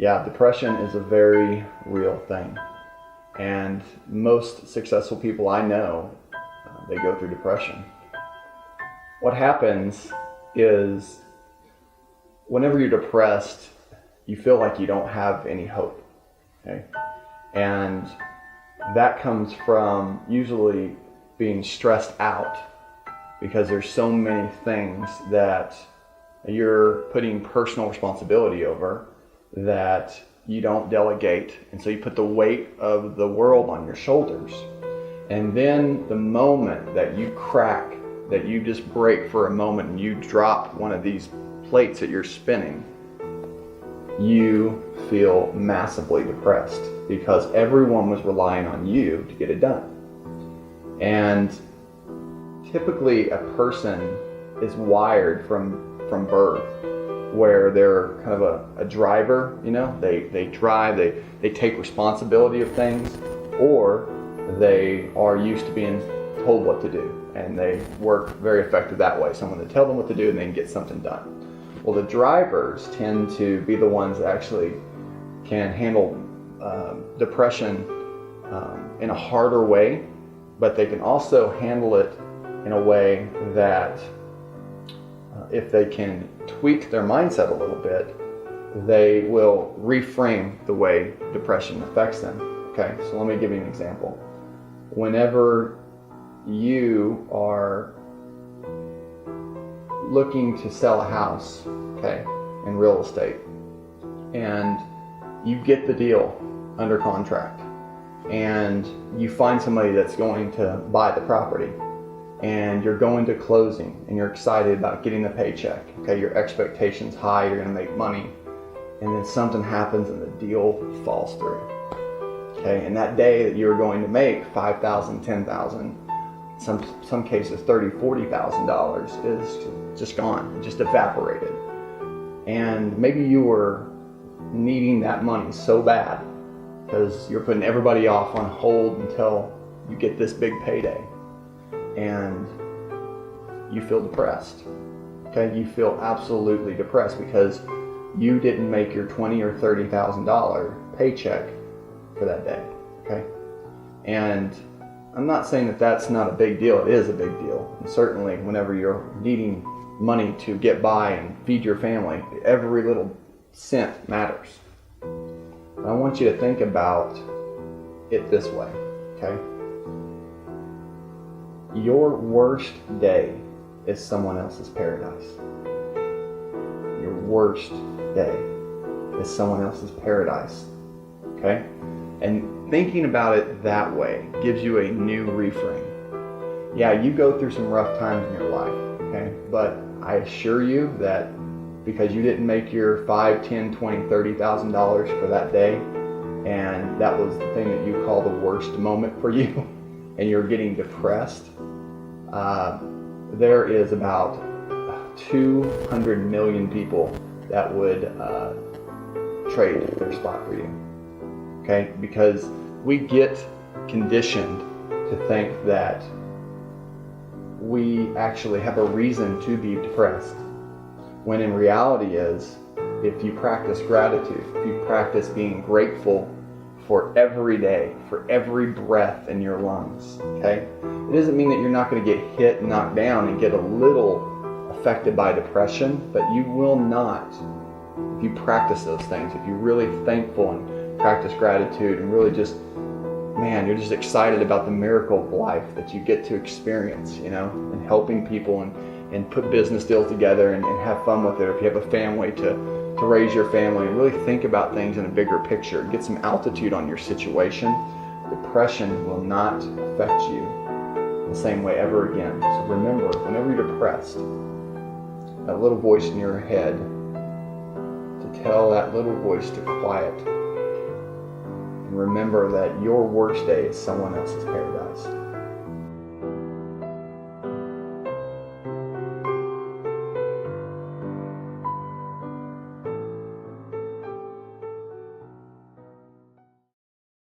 Yeah, depression is a very real thing. And most successful people I know, they go through depression. What happens is whenever you're depressed, you feel like you don't have any hope. Okay? And that comes from usually being stressed out because there's so many things that you're putting personal responsibility over that you don't delegate, and so you put the weight of the world on your shoulders. And then the moment that you crack, that you just break for a moment and you drop one of these plates that you're spinning, you feel massively depressed because everyone was relying on you to get it done. And typically a person is wired from birth where they're kind of a driver, they drive, they take responsibility of things, or they are used to being told what to do, and they work very effective that way. Someone to tell them what to do and they can get something done. Well, the drivers tend to be the ones that actually can handle depression in a harder way, but they can also handle it in a way that if they can tweak their mindset a little bit, they will reframe the way depression affects them. Okay, so let me give you an example. Whenever you are looking to sell a house, okay, in real estate, and you get the deal under contract, and you find somebody that's going to buy the property, and you're going to closing, and you're excited about getting the paycheck, okay, your expectations high, you're going to make money, and then something happens and the deal falls through. Okay, and that day that you're going to make $5,000, $10,000, some cases $30,000, $40,000 is just gone, just evaporated. And maybe you were needing that money so bad because you're putting everybody off on hold until you get this big payday, and you feel depressed. Okay, you feel absolutely depressed because you didn't make your $20,000 or $30,000 paycheck for that day. Okay, and I'm not saying that that's not a big deal. It is a big deal, and certainly whenever you're needing money to get by and feed your family, every little cent matters. But I want you to think about it this way. Okay, your worst day is someone else's paradise. Your worst day is someone else's paradise. Okay? And thinking about it that way gives you a new reframe. Yeah, you go through some rough times in your life, okay? But I assure you that because you didn't make your $5,000, $10,000, $20,000, $30,000 for that day, and that was the thing that you call the worst moment for you, and you're getting depressed, there is about 200 million people that would trade their spot for you. Okay, because we get conditioned to think that we actually have a reason to be depressed, when in reality is, if you practice gratitude, if you practice being grateful for every day, for every breath in your lungs, okay? It doesn't mean that you're not going to get hit and knocked down and get a little affected by depression, but you will not if you practice those things, if you're really thankful and practice gratitude and really just, man, you're just excited about the miracle of life that you get to experience, and helping people and put business deals together and have fun with it. Or if you have a family to raise your family and really think about things in a bigger picture, get some altitude on your situation, depression will not affect you the same way ever again. So remember, whenever you're depressed, that little voice in your head, to tell that little voice to quiet. And remember that your worst day is someone else's paradise.